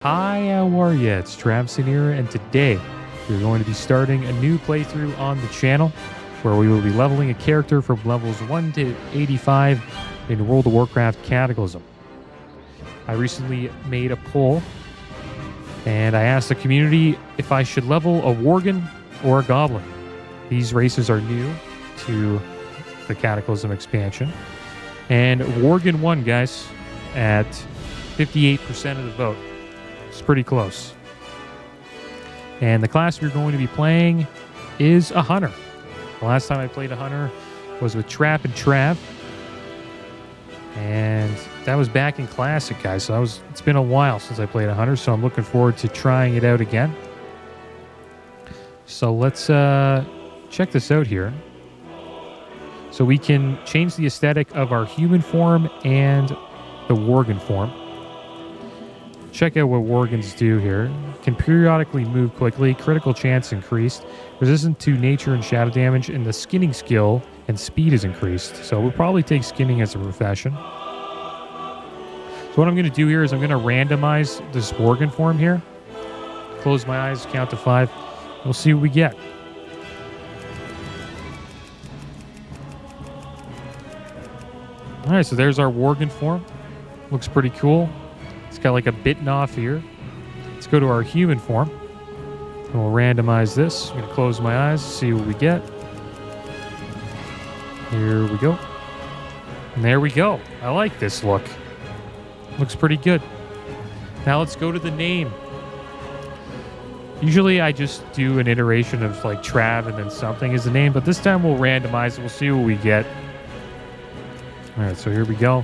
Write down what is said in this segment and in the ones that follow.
Hi, how are ya? It's Tramson here, and today we're going to be starting a new playthrough on the channel where we will be leveling a character from levels 1 to 85 in World of Warcraft Cataclysm. I recently made a poll, and I asked the community if I should level a Worgen or a Goblin. These races are new to the Cataclysm expansion, and Worgen won, guys, at 58% of the vote. It's pretty close. And the class we're going to be playing is a Hunter. The last time I played a Hunter was with Trap and Trav. And that was back in Classic, guys. So it's been a while since I played a Hunter, so I'm looking forward to trying it out again. So let's check this out here. So we can change the aesthetic of our human form and the Worgen form. Check out what Worgens do here. Can periodically move quickly, critical chance increased, resistant to nature and shadow damage, and the skinning skill and speed is increased. So we'll probably take skinning as a profession. So what I'm going to do here is I'm going to randomize this Worgen form here. Close my eyes, count to 5. We'll see what we get. All right, so there's our Worgen form. Looks pretty cool. It's got like a bitten off ear. Let's go to our human form. And we'll randomize this. I'm going to close my eyes, see what we get. Here we go. And there we go. I like this look. Looks pretty good. Now let's go to the name. Usually I just do an iteration of like Trav and then something is the name, but this time we'll randomize it. We'll see what we get. All right, so here we go.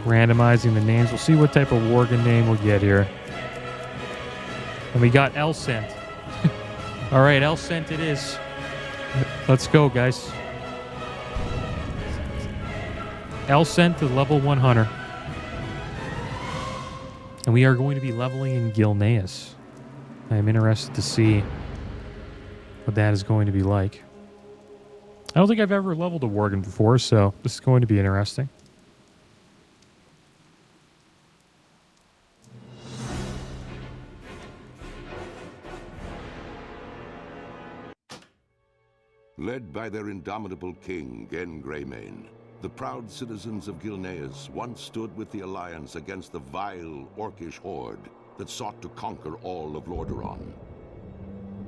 Randomizing the names. We'll see what type of Worgen name we'll get here. And we got Elsent. All right, Elsent it is. Let's go, guys. Elsent, the level 1 Hunter. And we are going to be leveling in Gilneas. I am interested to see what that is going to be like. I don't think I've ever leveled a Worgen before, so this is going to be interesting. Led by their indomitable king, Gen Greymane, the proud citizens of Gilneas once stood with the Alliance against the vile, orcish horde that sought to conquer all of Lordaeron.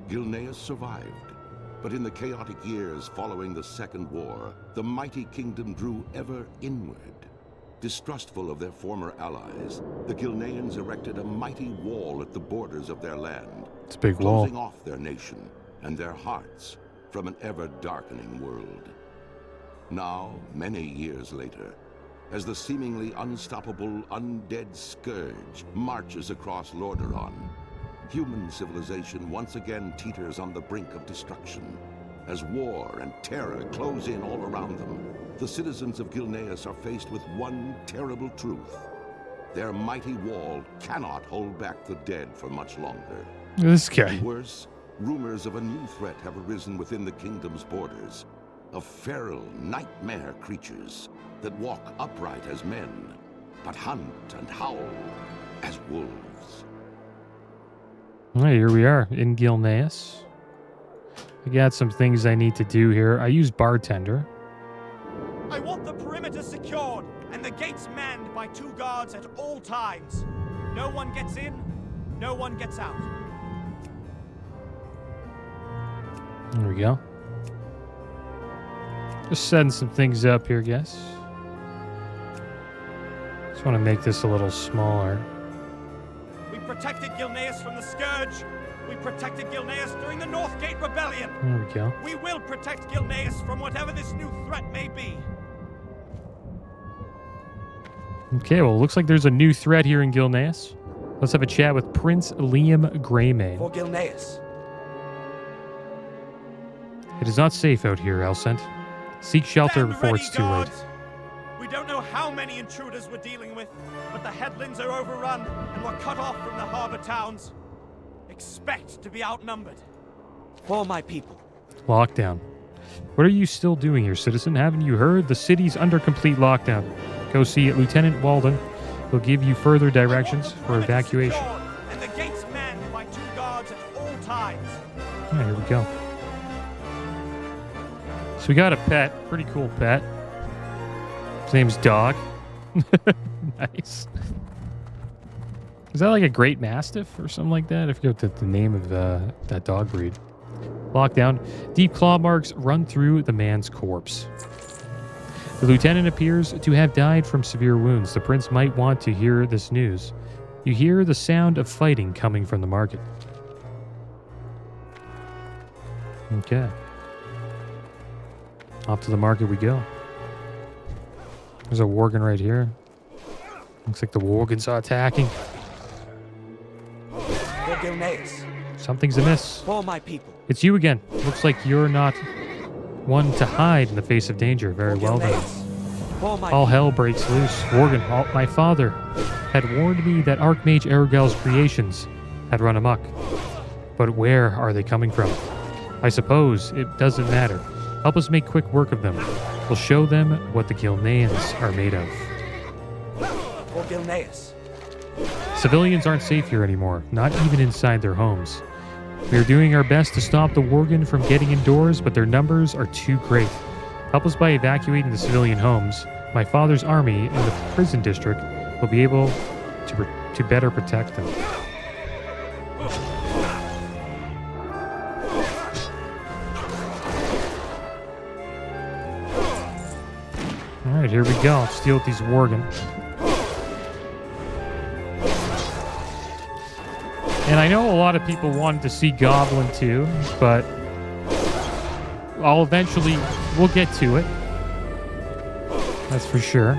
Gilneas survived, but in the chaotic years following the Second War, the mighty kingdom drew ever inward. Distrustful of their former allies, the Gilneans erected a mighty wall at the borders of their land, It's a big wall. closing off their nation and their hearts from an ever-darkening world. Now, many years later, as the seemingly unstoppable undead scourge marches across Lordaeron, human civilization once again teeters on the brink of destruction. As war and terror close in all around them, the citizens of Gilneas are faced with one terrible truth. Their mighty wall cannot hold back the dead for much longer. This guy. And worse, rumors of a new threat have arisen within the kingdom's borders, of feral nightmare creatures that walk upright as men, but hunt and howl as wolves. All right, here we are in Gilneas. I got some things I need to do here. I use bartender. I want the perimeter secured and the gates manned by 2 guards at all times. No one gets in, no one gets out. There we go. Just setting some things up here, guys. Just want to make this a little smaller. We protected Gilneas from the Scourge. We protected Gilneas during the Northgate Rebellion. There we go. We will protect Gilneas from whatever this new threat may be. Okay, well, it looks like there's a new threat here in Gilneas. Let's have a chat with Prince Liam Greymane. For Gilneas. It is not safe out here, Elsent. Seek shelter Stand before ready, it's too late. guards. We don't know how many intruders we're dealing with, but the headlands are overrun and we're cut off from the harbor towns. Expect to be outnumbered. For my people. Lockdown. What are you still doing here, citizen? Haven't you heard? The city's under complete lockdown. Go see Lieutenant Walden He'll give you further directions for evacuation. And the gates manned by 2 guards at all times. Yeah, here we go. So we got a pet. Pretty cool pet. His name's Dog. Nice. Is that like a Great Mastiff or something like that? I forget the name of that dog breed. Lockdown. Deep claw marks run through the man's corpse. The lieutenant appears to have died from severe wounds. The prince might want to hear this news. You hear the sound of fighting coming from the market. Okay. Off to the market we go. There's a Worgen right here. Looks like the Worgens are attacking. Gilneas. Something's amiss. For my people. It's you again. Looks like you're not one to hide in the face of danger. Very well then. All hell breaks loose. Worgen, my father, had warned me that Archmage Erogel's creations had run amok. But where are they coming from? I suppose it doesn't matter. Help us make quick work of them. We'll show them what the Gilneans are made of. For Gilneas. Civilians aren't safe here anymore, not even inside their homes. We are doing our best to stop the Worgen from getting indoors, but their numbers are too great. Help us by evacuating the civilian homes. My father's army in the prison district will be able to better protect them. Alright, here we go. Let's deal with these Worgen. And I know a lot of people wanted to see Goblin too, but we'll get to it. That's for sure.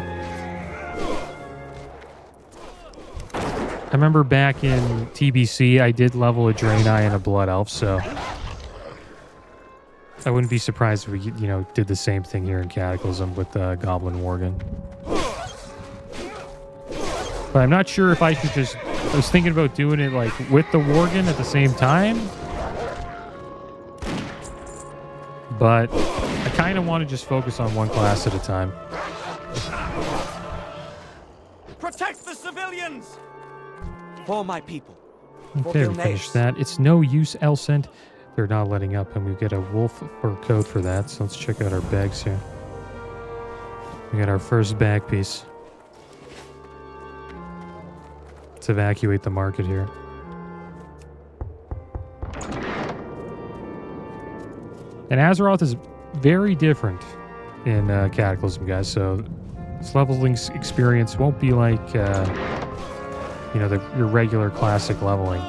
I remember back in TBC, I did level a Draenei and a Blood Elf, so I wouldn't be surprised if we, did the same thing here in Cataclysm with Goblin Worgen. But I'm not sure if I should just... I was thinking about doing it like with the Worgen at the same time. But I kind of want to just focus on one class at a time. Protect the civilians! For my people. Okay, we finished that. It's no use, Elsent. They're not letting up, and we get a wolf fur coat for that. So let's check out our bags here. We got our first bag piece. Let's evacuate the market here. And Azeroth is very different in Cataclysm, guys. So this leveling experience won't be like, your regular classic leveling.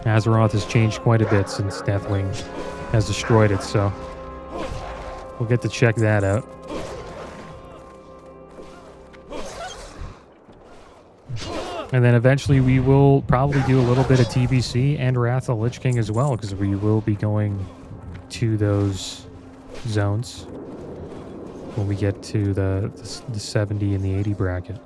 Azeroth has changed quite a bit since Deathwing has destroyed it, so we'll get to check that out. And then eventually we will probably do a little bit of TBC and Wrath of the Lich King as well, because we will be going to those zones when we get to the 70 and the 80 bracket.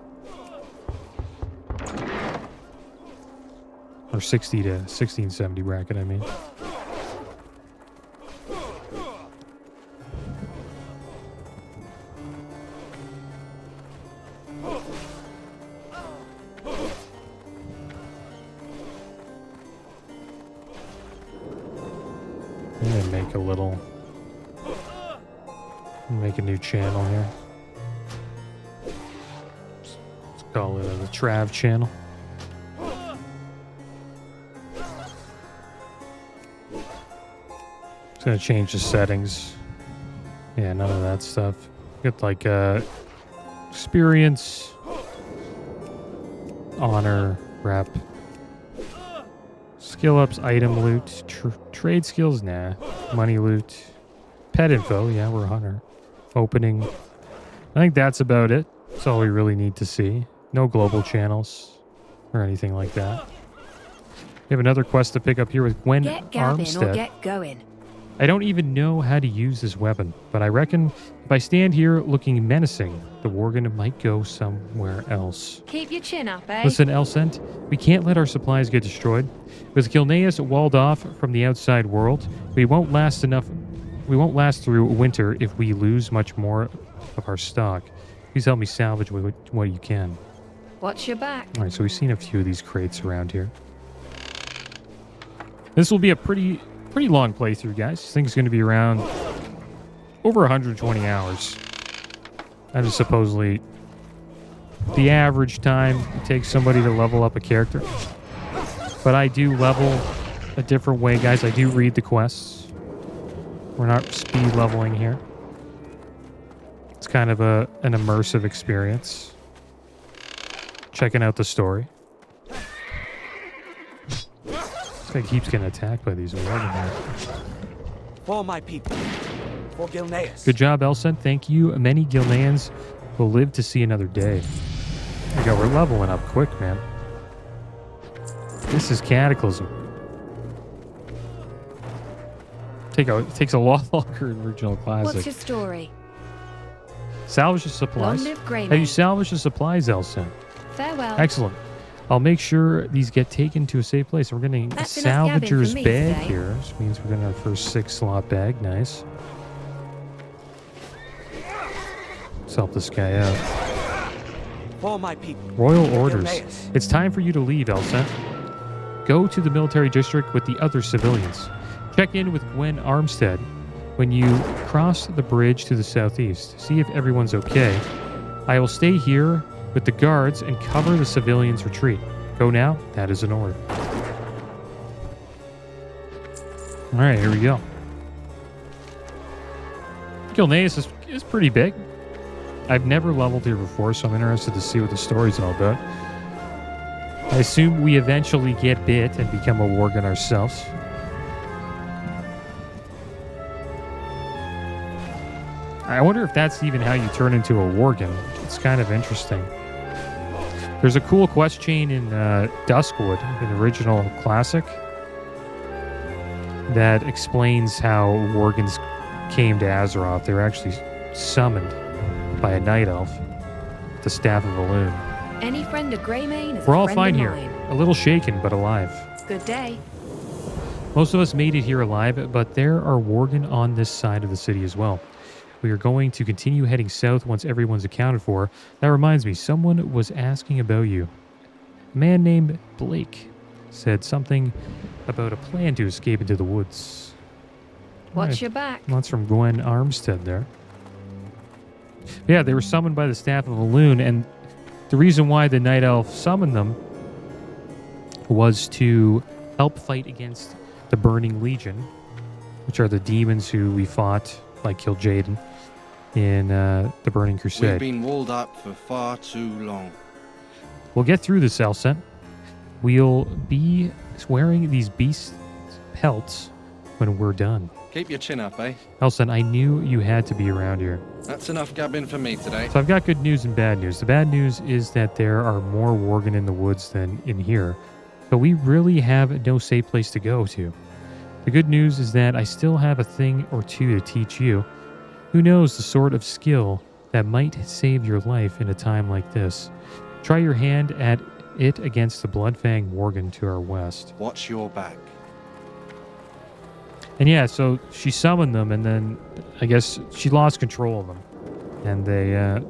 Or 60 and 70 bracket, I mean. I'm gonna make a new channel here. Let's call it the Trav channel. Just gonna change the settings. Yeah, none of that stuff. Get like experience, honor, rep, skill ups, item loot, trade skills, nah, money loot, pet info, yeah, we're a hunter. Opening, I think that's about it. That's all we really need to see. No global channels or anything like that. We have another quest to pick up here with Gwen Get gabbing Armstead. or get going. I don't even know how to use this weapon, but I reckon if I stand here looking menacing, the Worgen might go somewhere else. Keep your chin up, eh? Listen, Elsent, we can't let our supplies get destroyed. With Gilneas walled off from the outside world, we won't last through winter if we lose much more of our stock. Please help me salvage what you can. Watch your back. All right, so we've seen a few of these crates around here. This will be a pretty long playthrough, guys. This thing's going to be around over 120 hours. That is supposedly the average time it takes somebody to level up a character. But I do level a different way, guys. I do read the quests. We're not speed leveling here. It's kind of an immersive experience. Checking out the story. This guy keeps getting attacked by these Worgen Hunters. For my people. For Gilneas. Good job, Elsen. Thank you. Many Gilneans will live to see another day. There you go. We're leveling up quick, man. This is Cataclysm. It takes a lot longer in original classic. What's your story? Salvage the supplies. Long live Greymane. Have you salvaged the supplies, Elsen? Farewell. Excellent. I'll make sure these get taken to a safe place. We're getting a That's enough gabbing salvager's for me bag today. here. Which means we're getting our first 6-slot bag. Nice. Let's help this guy out. For my people. Royal orders. Gilneas. It's time for you to leave, Elsa. Go to the military district with the other civilians. Check in with Gwen Armstead when you cross the bridge to the southeast. See if everyone's okay. I will stay here with the guards and cover the civilians' retreat. Go now. That is an order. All right, here we go. Gilneas is pretty big. I've never leveled here before, so I'm interested to see what the story's all about. I assume we eventually get bit and become a Worgen ourselves. I wonder if that's even how you turn into a Worgen. It's kind of interesting. There's a cool quest chain in Duskwood, in the original classic, that explains how Worgens came to Azeroth. They were actually summoned by a night elf, the Staff of Elune. Any friend of Greymane is We're a all friend fine of here. mine. A little shaken, but alive. Good day. Most of us made it here alive, but there are Worgen on this side of the city as well. We are going to continue heading south once everyone's accounted for. That reminds me, someone was asking about you. A man named Blake said something about a plan to escape into the woods. Watch Right. your back. That's from Gwen Armstead there. Yeah, they were summoned by the Staff of Elune, and the reason why the Night Elf summoned them was to help fight against the Burning Legion, which are the demons who we fought, like Kil'jaeden, in the Burning We've Crusade. been walled up for far too long. We'll get through this, Elsen. We'll be wearing these beast pelts when we're done. Keep your chin up, eh? Elsen, I knew you had to be around here. That's enough gabbing for me today. So I've got good news and bad news. The bad news is that there are more Worgen in the woods than in here, but we really have no safe place to go to. The good news is that I still have a thing or two to teach you. Who knows the sort of skill that might save your life in a time like this. Try your hand at it against the Bloodfang Worgen to our west. Watch your back. And yeah, so she summoned them, and then I guess she lost control of them. And the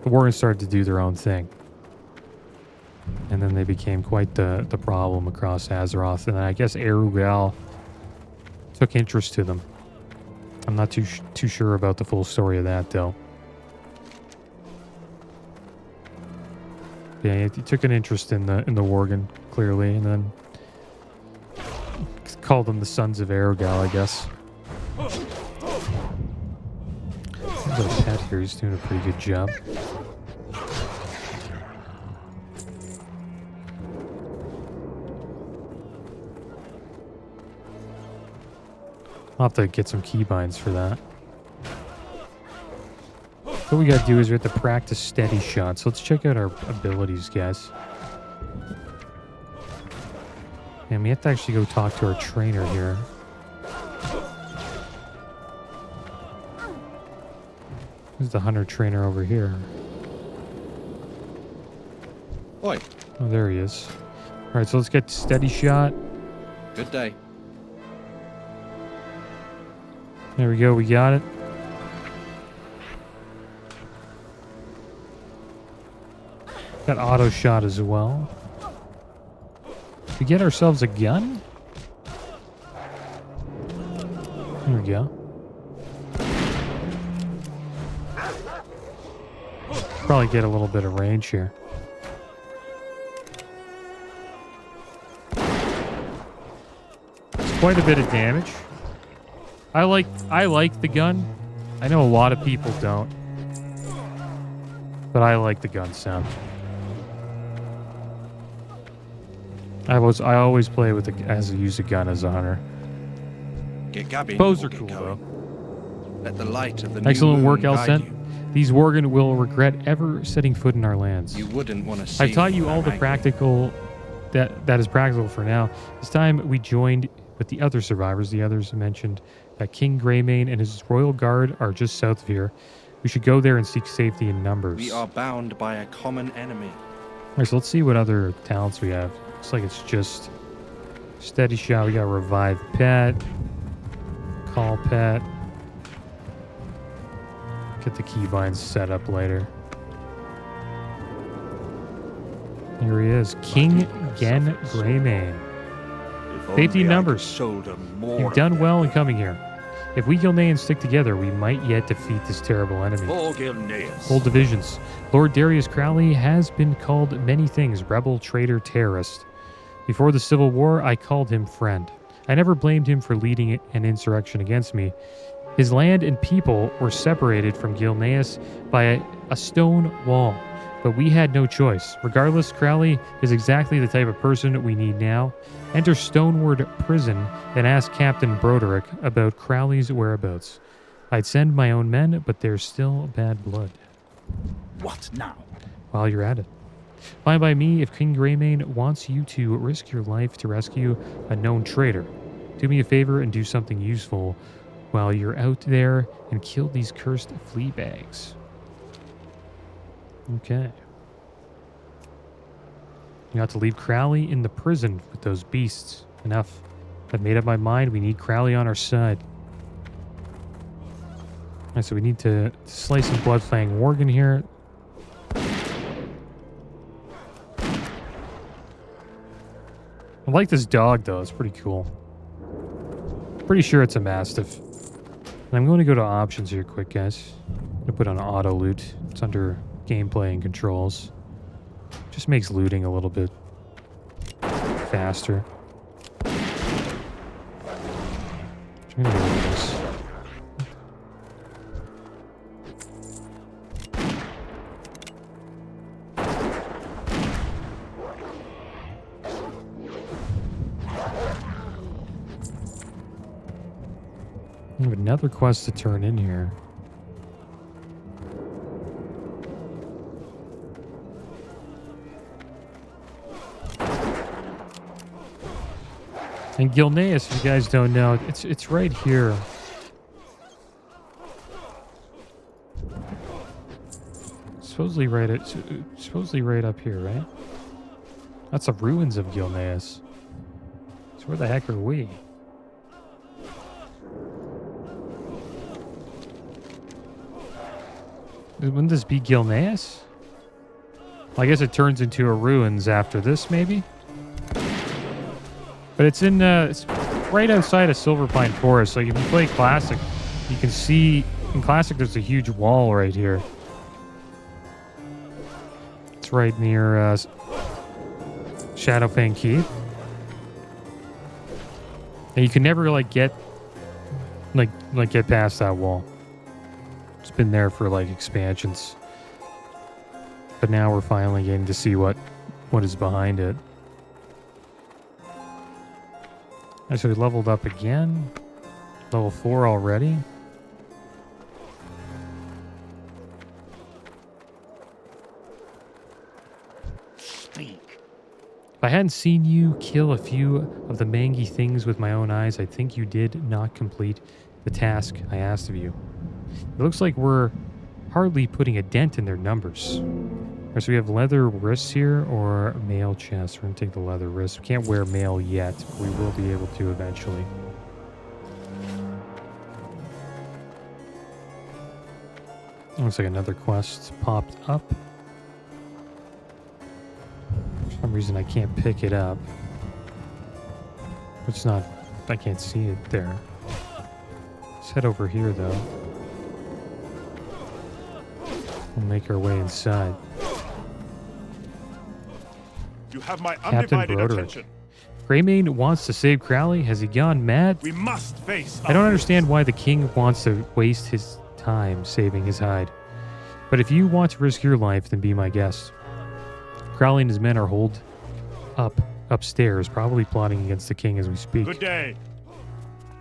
Worgen started to do their own thing. And then they became quite the problem across Azeroth. And I guess Erugal took interest to them. I'm not too sure about the full story of that, though. Yeah, he took an interest in the Worgen, clearly, and then called them the Sons of Erugal, I guess. There's a pet here. He's doing a pretty good job. I'll have to get some keybinds for that. What we gotta do is we have to practice steady shots. Let's check out our abilities, guys. And we have to actually go talk to our trainer here. Who's the hunter trainer over here? Oi, Oh, there he is. Alright, so let's get steady shot. good day. There we go, we got it. Got auto shot as well. We get ourselves a gun? There we go. Probably get a little bit of range here. It's quite a bit of damage. I like the gun. I know a lot of people don't. But I like the gun sound. I always play with use a gun as a hunter. Get Gabby. Bows are cool though. Let the light of the new Excellent moon work, guide Elsent. you. These Worgen will regret ever setting foot in our lands. You wouldn't want to see. I've taught you all the angry. practical that is practical for now. This time we joined with the other survivors. The others mentioned that King Greymane and his royal guard are just south of here. We should go there and seek safety in numbers. We are bound by a common enemy. All right, so let's see what other talents we have. Looks like it's just steady shot. We got revive pet, call pet. Get the keybinds set up later. Here he is, King Gen Greymane. Safety in numbers. You've done well in coming here. If we Gilneans stick together, we might yet defeat this terrible enemy. Whole divisions. Lord Darius Crowley has been called many things: rebel, traitor, terrorist. Before the Civil War, I called him friend. I never blamed him for leading an insurrection against me. His land and people were separated from Gilneas by a stone wall, but we had no choice. Regardless, Crowley is exactly the type of person we need now. Enter Stoneward Prison and ask Captain Broderick about Crowley's whereabouts. I'd send my own men, but there's still bad blood. What now? While you're at it. Fine by me if King Greymane wants you to risk your life to rescue a known traitor. Do me a favor and do something useful while you're out there and kill these cursed flea bags. Okay. You have to leave Crowley in the prison with those beasts. Enough. I've made up my mind. We need Crowley on our side. Alright, so we need to slice some Bloodfang Worgen here. I like this dog, though. It's pretty cool. Pretty sure it's a Mastiff. And I'm going to go to options here quick, guys. I'm going to put on auto loot. It's under gameplay and controls. Just makes looting a little bit faster. I'm going to go with this. We have another quest to turn in here. And Gilneas, if you guys don't know, it's right here. Supposedly right up here, right? That's the ruins of Gilneas. So where the heck are we? Wouldn't this be Gilneas? Well, I guess it turns into a ruins after this, maybe? But it's in it's right outside of Silverpine Forest. So if you play Classic, you can see in Classic there's a huge wall right here. It's right near Shadowfang Keep. And you can never get past that wall. It's been there for like expansions. But now we're finally getting to see what is behind it. Actually, we leveled up again. Level 4 already. Speak. If I hadn't seen you kill a few of the mangy things with my own eyes, I think you did not complete the task I asked of you. It looks like we're hardly putting a dent in their numbers. Right, so we have leather wrists here or mail chest. We're going to take the leather wrists. We can't wear mail yet, but we will be able to eventually. Looks like another quest popped up. some reason I can't pick it up. It's not... I can't see it there. Let's head over here, though. We'll make our way inside. You have my Captain undivided Broderick. attention. Greymane wants to save Crowley. Has he gone mad? We must face. I don't understand why the king wants to waste his time saving his hide. But if you want to risk your life, then be my guest. Crowley and his men are holed up upstairs, probably plotting against the king as we speak. Good day.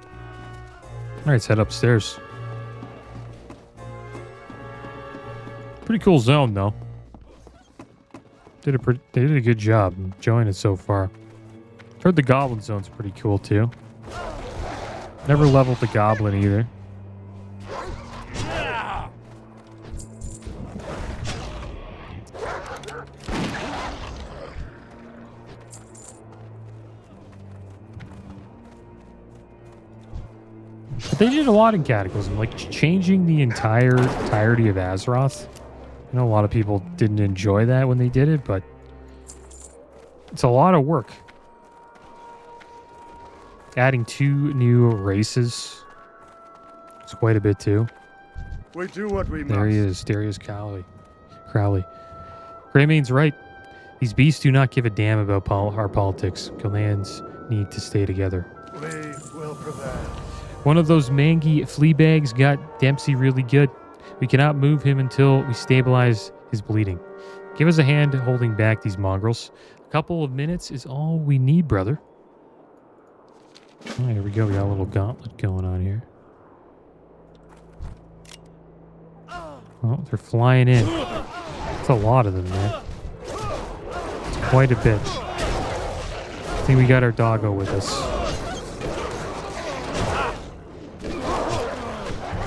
All right, let's head upstairs. Pretty cool zone, though. They did a good job. I'm enjoying it so far. Heard the goblin zone's pretty cool, too. Never leveled the goblin either. But they did a lot in Cataclysm, like changing the entirety of Azeroth. I know a lot of people didn't enjoy that when they did it, but it's a lot of work. Adding 2 new races. It's quite a bit too. We do what we There he is, Darius Crowley. Greymane's right. These beasts do not give a damn about our politics. Gilneans need to stay together. We will prevail. One of those mangy flea bags got Dempsey really good. We cannot move him until we stabilize his bleeding. Give us a hand holding back these mongrels. A couple of minutes is all we need, brother. Oh, here we go. We got a little gauntlet going on here. Oh, they're flying in. That's a lot of them, man. It's quite a bit. I think we got our doggo with us.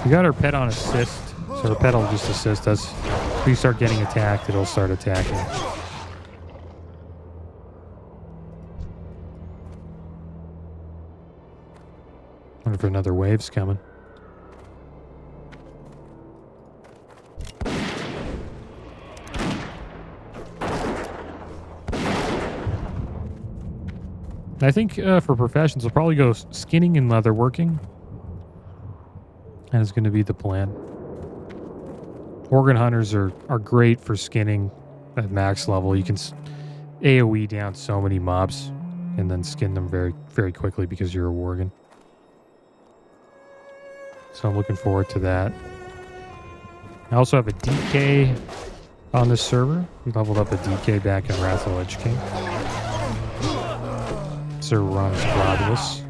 We got our pet on assist, so our pet will just assist us. If we start getting attacked, it'll start attacking. Wonder if another wave's coming. I think for professions, we'll probably go skinning and leatherworking. That is going to be the plan. Worgen Hunters are great for skinning at max level. You can AoE down so many mobs and then skin them very, very quickly because you're a Worgen. So I'm looking forward to that. I also have a DK on this server. We leveled up a DK back in Wrath of the Lich King. Sir Ron's Grobbulus.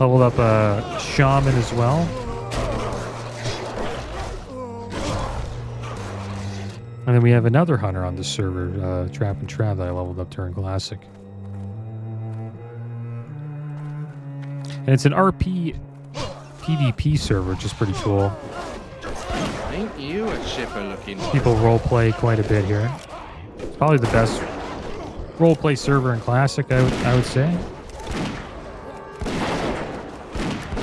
Leveled up a Shaman as well. And then we have another hunter on this server, Trap and Trav, that I leveled up during Classic. And it's an RP PvP server, which is pretty cool. Ain't you a chipper looking? People roleplay quite a bit here. It's probably the best roleplay server in Classic, I would say.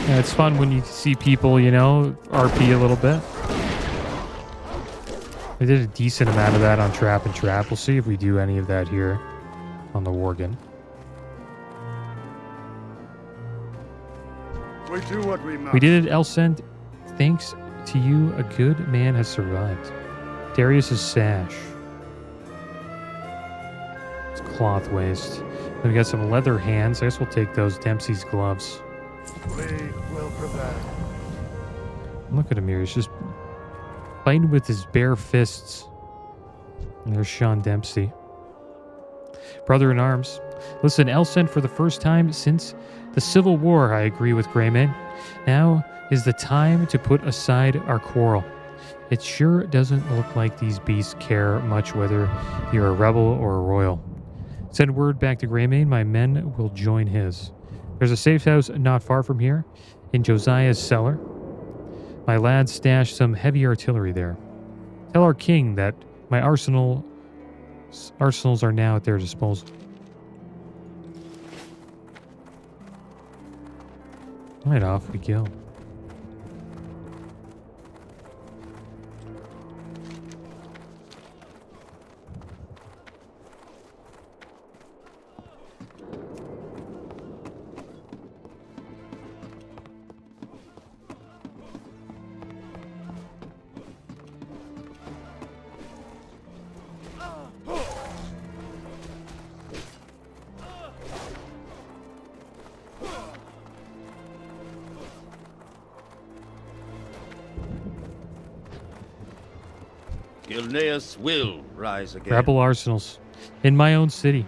Yeah, it's fun when you see people, you know, RP a little bit. I did a decent amount of that on Trap and Trap. We'll see if we do any of that here on the Worgen. We do what we must. We did it, Elsend. Thanks to you, a good man has survived. Darius's sash. It's cloth waste. Then we got some leather hands. I guess we'll take those. Dempsey's gloves. We will prevail. Look at him here. He's just fighting with his bare fists. And there's Sean Dempsey. Brother in arms. Listen, Elsend, for the first time since the Civil War, I agree with Greymane. Now is the time to put aside our quarrel. It sure doesn't look like these beasts care much whether you're a rebel or a royal. Send word back to Greymane. My men will join his. There's a safe house not far from here, in Josiah's cellar. My lads stashed some heavy artillery there. Tell our king that my arsenals are now at their disposal. Right, off we go. Gilneas will rise again. Rebel arsenals. In my own city.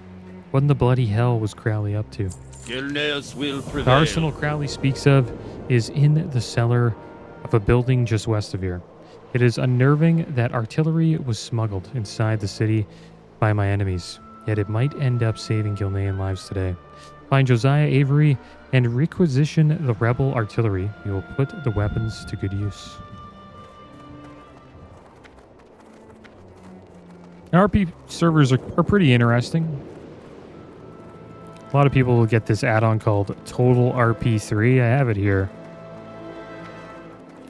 What in the bloody hell was Crowley up to? Gilneas will prevail. The arsenal Crowley speaks of is in the cellar of a building just west of here. It is unnerving that artillery was smuggled inside the city by my enemies, yet it might end up saving Gilnean lives today. Find Josiah Avery and requisition the rebel artillery. We will put the weapons to good use. RP servers are pretty interesting. A lot of people will get this add-on called Total RP3. I have it here.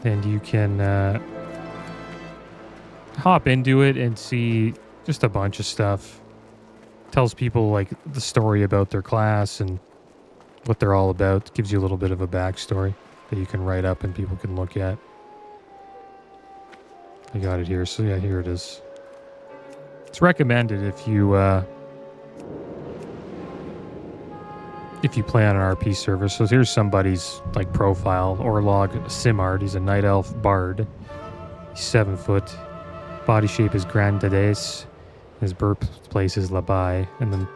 And you can hop into it and see just a bunch of stuff. Tells people like the story about their class and what they're all about. Gives you a little bit of a backstory that you can write up and people can look at. I got it here. So yeah, here it is. It's recommended if you play on an RP server. So here's somebody's like profile. Orlog Simard. He's a night elf bard. He's 7 foot. Body shape is Grandades. His birthplace is Labai. And then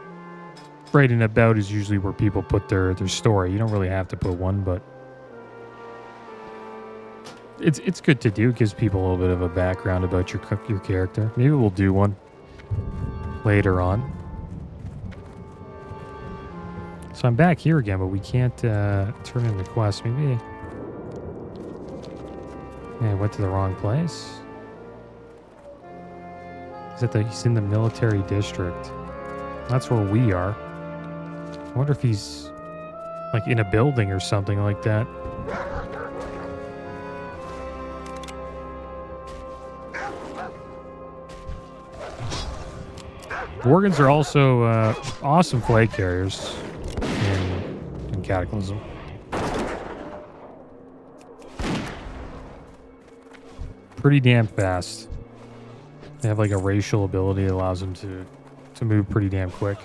writing about is usually where people put their story. You don't really have to put one, but it's good to do. It gives people a little bit of a background about your character. Maybe we'll do one later on. So I'm back here again, but we can't turn in the quest. Maybe I went to the wrong place. He's in the military district. That's where we are. I wonder if he's like in a building or something like that. Worgens are also awesome flag carriers in Cataclysm. Pretty damn fast. They have like a racial ability that allows them to move pretty damn quick.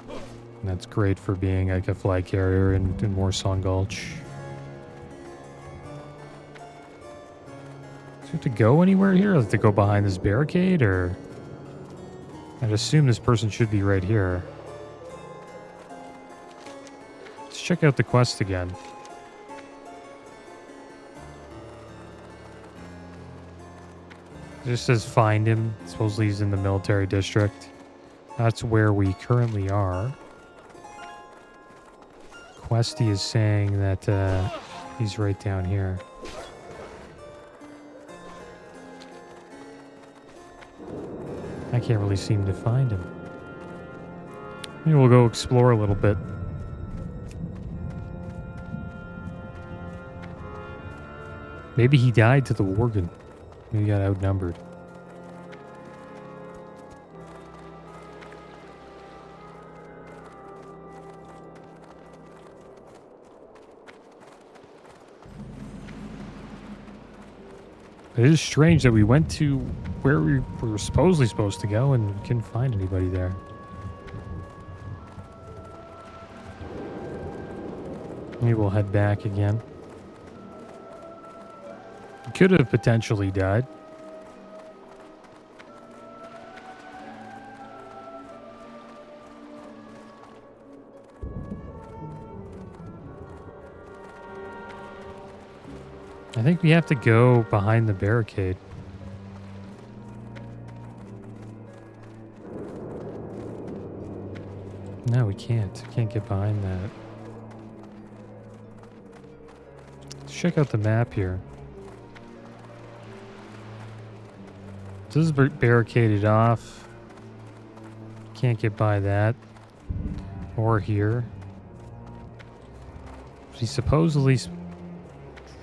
And that's great for being like a flag carrier in Warsong Gulch. Do you have to go anywhere here? Have to go behind this barricade, or I'd assume this person should be right here. Let's check out the quest again. It just says find him. Supposedly he's in the military district. That's where we currently are. Questie is saying that he's right down here. I can't really seem to find him. Maybe we'll go explore a little bit. Maybe he died to the Worgen. Maybe he got outnumbered. It is strange that we went to where we were supposedly supposed to go and we couldn't find anybody there. Maybe we'll head back again. Could have potentially died. I think we have to go behind the barricade. No, we can't. We can't get behind that. Let's check out the map here. This is barricaded off. Can't get by that. Or here. He's supposedly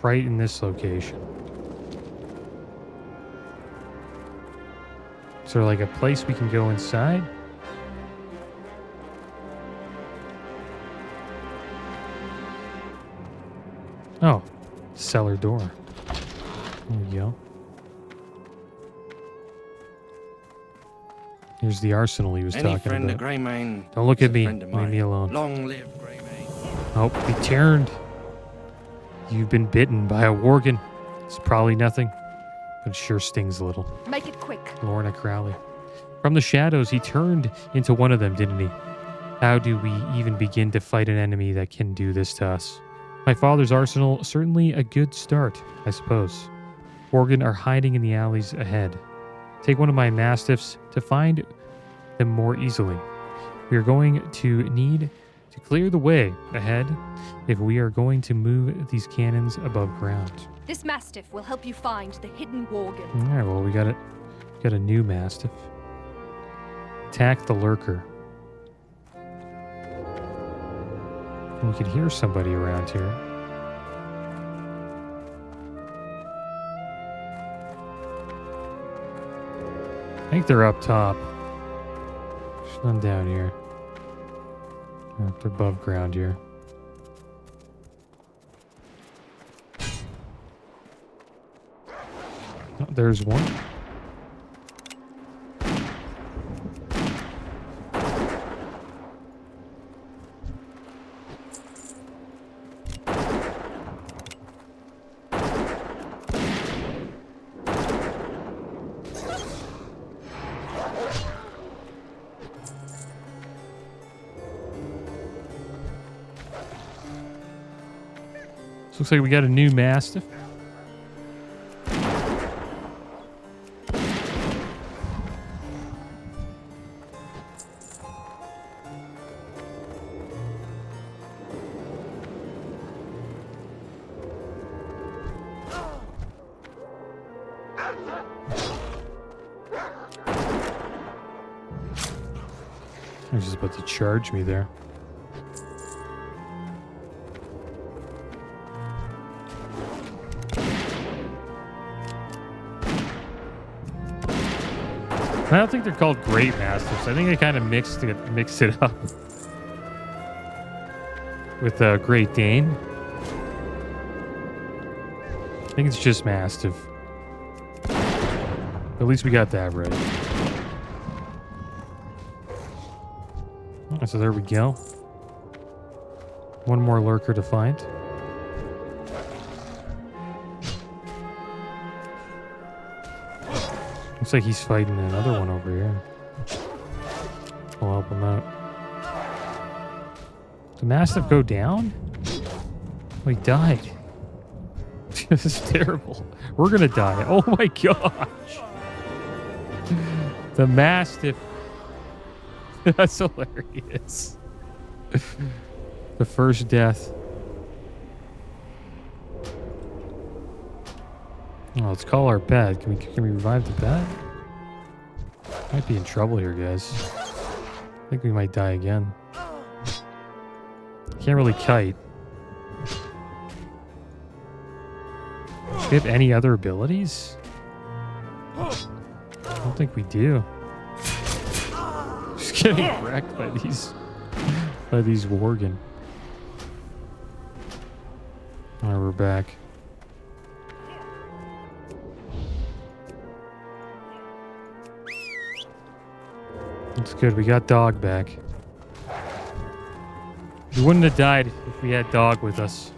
right in this location. Is there like a place we can go inside? Oh, cellar door. There we go. Here's the arsenal he was Any talking friend about. of Greymane. Don't look is at a me. friend of Leave me mine. alone. Long live Greymane. Oh, he turned. You've been bitten by a Worgen. It's probably nothing But it sure stings a little. Make it quick. Lorna Crowley. From the shadows, he turned into one of them, didn't he? How do we even begin to fight an enemy that can do this to us? My father's arsenal, certainly a good start, I suppose. Worgen are hiding in the alleys ahead. Take one of my mastiffs to find them more easily. We are going to need to clear the way ahead if we are going to move these cannons above ground. This mastiff will help you find the hidden Worgen. All right, well, we got a new mastiff. Attack the lurker. We can hear somebody around here. I think they're up top. There's none down here. They're up above ground here. Oh, there's one. Looks like we got a new mastiff. He's just about to charge me there. I don't think they're called Great Mastiffs. I think they kind of mixed it up with Great Dane. I think it's just Mastiff. At least we got that right. Oh, so there we go. One more lurker to find. Looks like he's fighting another one over here. We'll help him out. Did Mastiff go down? Oh, he died. This is terrible. We're gonna die. Oh my gosh. The Mastiff. That's hilarious. The first death. Oh, let's call our pet. Can we revive the pet? Might be in trouble here, guys. I think we might die again. Can't really kite. Do we have any other abilities? I don't think we do. Just getting wrecked by these Worgen. Alright, we're back. That's good. We got Dog back. We wouldn't have died if we had Dog with us.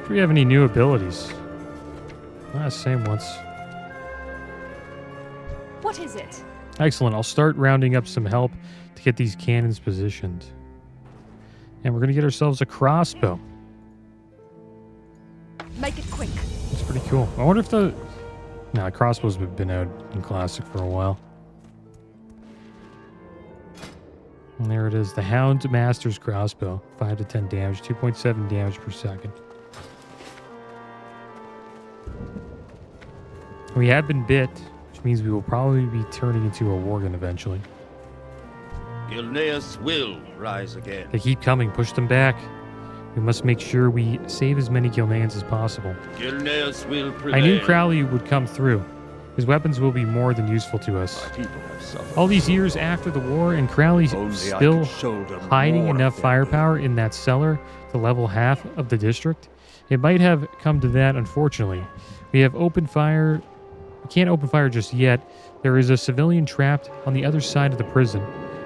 Do we have any new abilities? Same ones. What is it? Excellent. I'll start rounding up some help to get these cannons positioned. And we're going to get ourselves a crossbow. Make it quick. That's pretty cool. I wonder if crossbows have been out in Classic for a while. And there it is. The Hound Master's crossbow. 5 to 10 damage. 2.7 damage per second. We have been bit, which means we will probably be turning into a Worgen eventually. Gilneas will rise again. They keep coming. Push them back. We must make sure we save as many Gilneans as possible. Gilneas will prevail. I knew Crowley would come through. His weapons will be more than useful to us. All these years after the war, and Crowley's still hiding enough firepower in that cellar to level half of the district. It might have come to that, unfortunately. We have opened fire. We can't open fire just yet. There is a civilian trapped on the other side of the prison.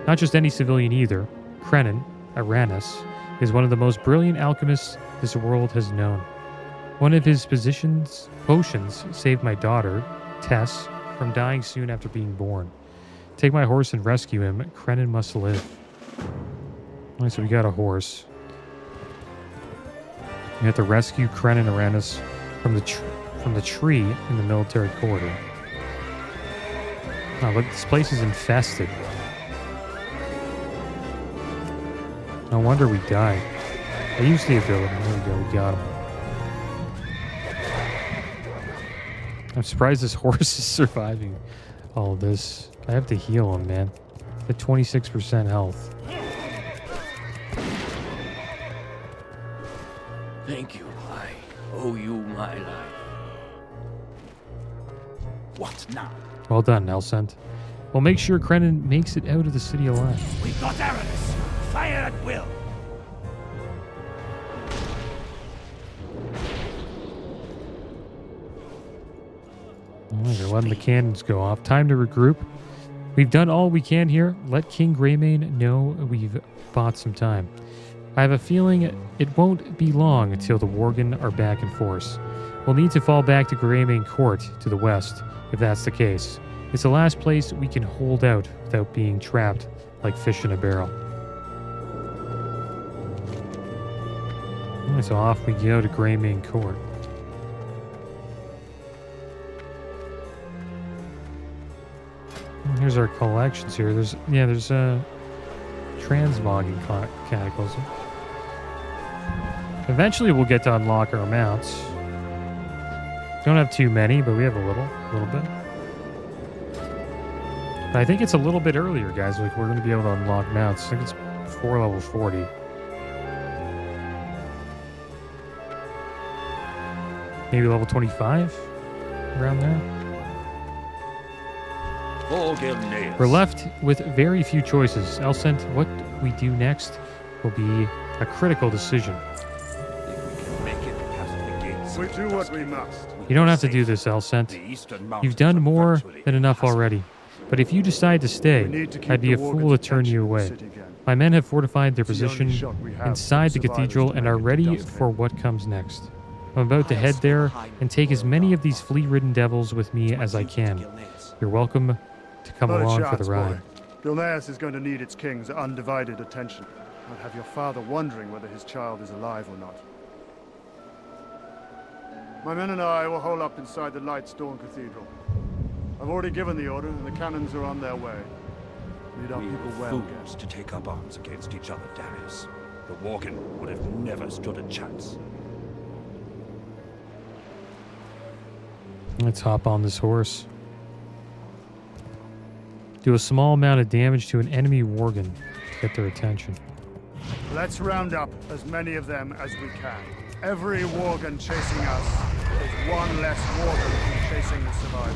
Not just any civilian either. Krenin, Aranus, is one of the most brilliant alchemists this world has known. One of his potions saved my daughter, Tess, from dying soon after being born. Take my horse and rescue him. Krenin must live. Alright, so we got a horse. We have to rescue Krenin Aranus from the tree in the military corridor. Oh, look, this place is infested. No wonder we died. I used the ability. There we go, we got him. I'm surprised this horse is surviving all of this. I have to heal him, man. At 26% health. Thank you. I owe you my life. What now? Well done, Elsent. Well, make sure Krenin makes it out of the city alive. We've got Addons. Fire at will. Alright, they're letting the cannons go off. Time to regroup. We've done all we can here. Let King Greymane know we've bought some time. I have a feeling it won't be long until the Worgen are back in force. We'll need to fall back to Greymane Court to the west, if that's the case. It's the last place we can hold out without being trapped like fish in a barrel. Alright, so off we go to Greymane Court. Here's our collections here. There's transmogging cataclysm. Eventually we'll get to unlock our mounts. Don't have too many, but we have a little bit. But I think it's a little bit earlier, guys. Like, we're going to be able to unlock mounts. I think it's before level 40. Maybe level 25? Around there? For Gilneas. We're left with very few choices. Elsent, what we do next will be a critical decision. If we can make it past the gates. We do what we must. You don't have to do this, Elsent. You've done more than enough already. But if you decide to stay, I'd be a fool to turn you away. My men have fortified their position inside the cathedral and are ready for what comes next. I'm about to head there and take as many of these flea-ridden devils with me as I can. You're welcome to come along for the ride. Gilneas is going to need its king's undivided attention. I'll have your father wondering whether his child is alive or not. My men and I will hole up inside the Lightstone Cathedral. I've already given the order, and the cannons are on their way. Lead our people well, Fools to take up arms against each other, Darius. The Worgen would have never stood a chance. Let's hop on this horse. Do a small amount of damage to an enemy Worgen to get their attention. Let's round up as many of them as we can. Every Worgen chasing us is one less Worgen chasing the survivors.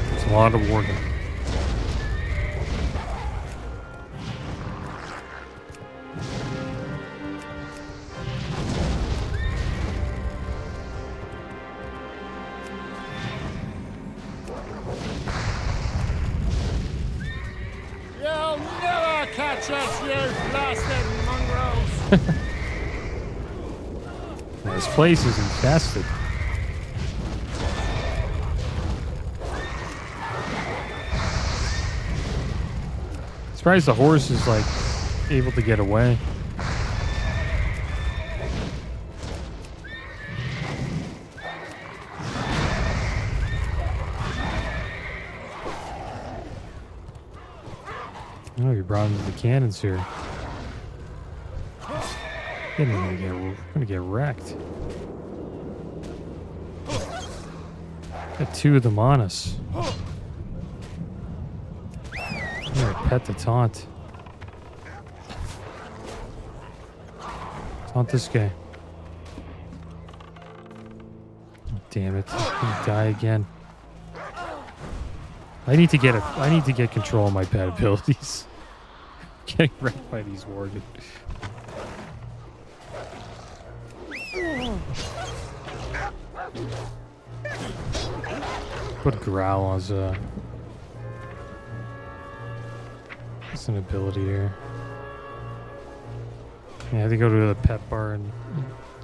There's a lot of Worgen. You'll never catch us, you blasted mongrels! This place is infested. Surprised the horse is like able to get away. Oh, you brought him to the cannons here. We're gonna get wrecked. Got two of them on us. I'm gonna pet the taunt. Taunt this guy. Oh, damn it! I'm gonna die again. I need to get control of my pet abilities. Getting wrecked by these Worgen. Put Growl as a... That's an ability here. Yeah, they go to the pet bar and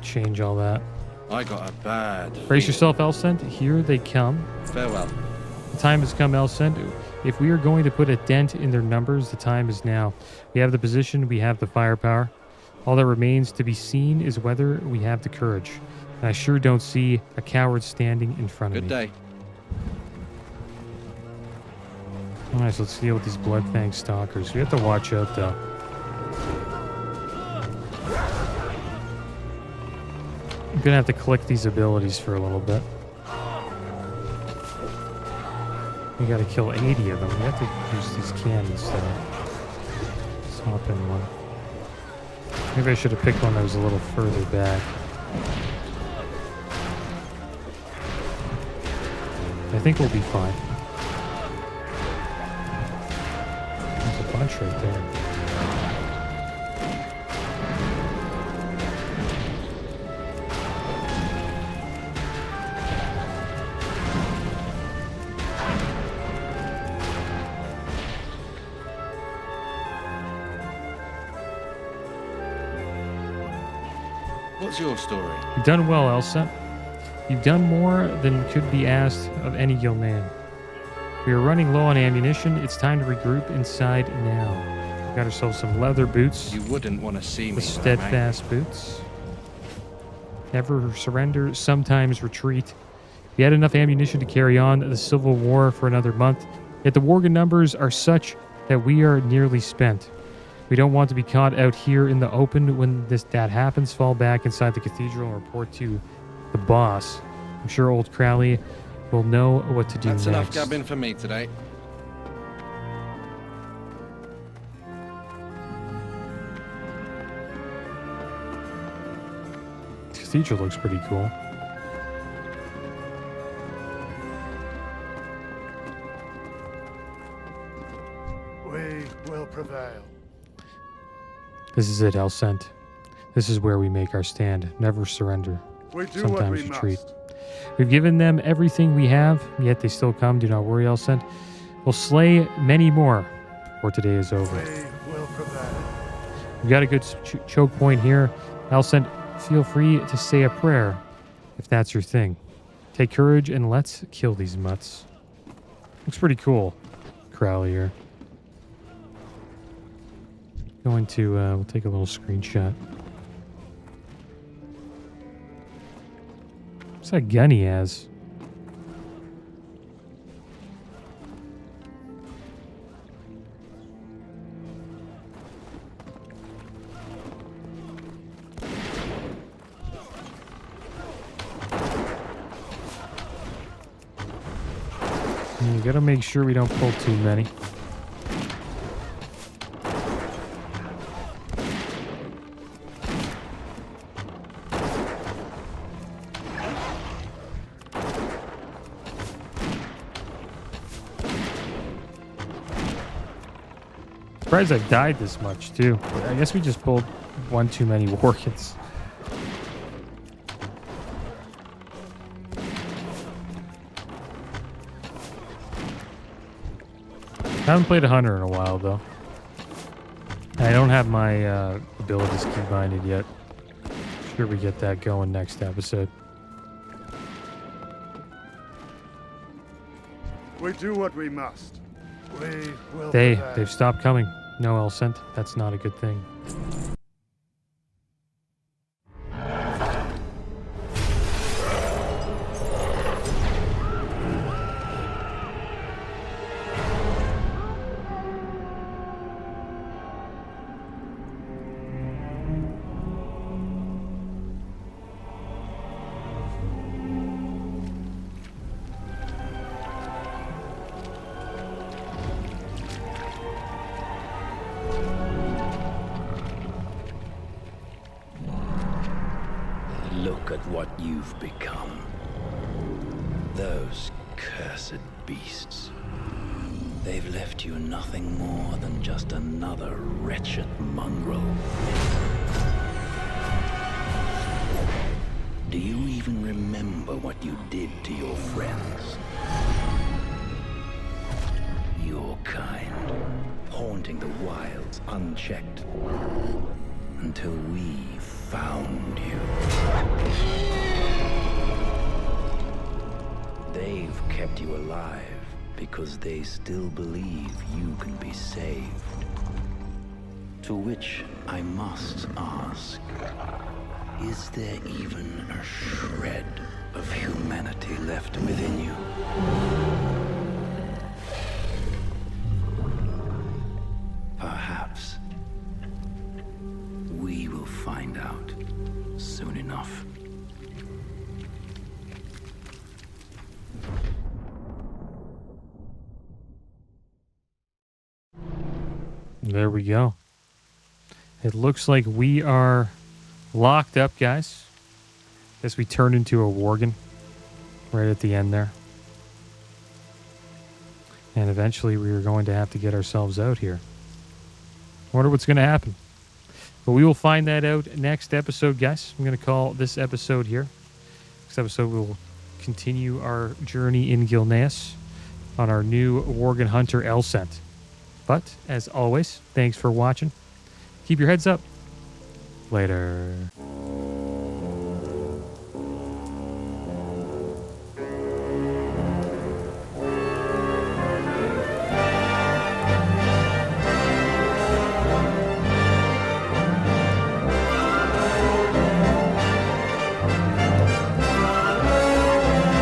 change all that. I got a bad Brace feeling. yourself, Elsent. Here they come. Farewell. The time has come, Elsent. If we are going to put a dent in their numbers, the time is now. We have the position, we have the firepower. All that remains to be seen is whether we have the courage. And I sure don't see a coward standing in front of Good me. day. Alright, so let's deal with these Bloodfang Stalkers. We have to watch out, though. I'm gonna have to click these abilities for a little bit. We gotta kill 80 of them. We have to use these cannons, though. Let's hop in one. Maybe I should have picked one that was a little further back. I think we'll be fine. There's a bunch right there. What's your story? You've done well, Elsa. You've done more than could be asked of any Gilnean. We are running low on ammunition. It's time to regroup inside now. We got ourselves some leather boots. You wouldn't want to see me. The steadfast boots. Never surrender, sometimes retreat. We had enough ammunition to carry on the Civil War for another month, yet the Worgen numbers are such that we are nearly spent. We don't want to be caught out here in the open when that happens. Fall back inside the cathedral and report to the boss. I'm sure old Crowley will know what to do That's next. enough gabbing for me today. The cathedral looks pretty cool. We will prevail. This is it, Elsent. This is where we make our stand. Never surrender. We do Sometimes what we retreat. must. We've given them everything we have, yet they still come. Do not worry, Elsent. We'll slay many more, or today is over. We will prevail. We've got a good choke point here. Elsent, feel free to say a prayer, if that's your thing. Take courage and let's kill these mutts. Looks pretty cool, Crowley here. Going to, we'll take a little screenshot. What's that gun he has? You gotta make sure we don't pull too many. Surprised I've died this much too. But I guess we just pulled one too many Worgens. I haven't played a hunter in a while though. I don't have my abilities keybinded yet. Sure we get that going next episode. We do what we must. We will prevail. They've stopped coming. No Elsent. That's not a good thing. Look at what you've become. Those cursed beasts. They've left you nothing more than just another wretched mongrel. Do you even remember what you did to your friends? Your kind, haunting the wilds unchecked, until we found you. They've kept you alive because they still believe you can be saved. To which I must ask, is there even a shred of humanity left within you? Perhaps we will find out soon enough. There we go. It looks like we are locked up, guys. Guess we turned into a Worgen right at the end there. And eventually we are going to have to get ourselves out here. Wonder what's going to happen. But we will find that out next episode, guys. I'm going to call this episode here. Next episode we'll continue our journey in Gilneas on our new Worgen Hunter L-Cent. But, as always, thanks for watching. Keep your heads up. Later.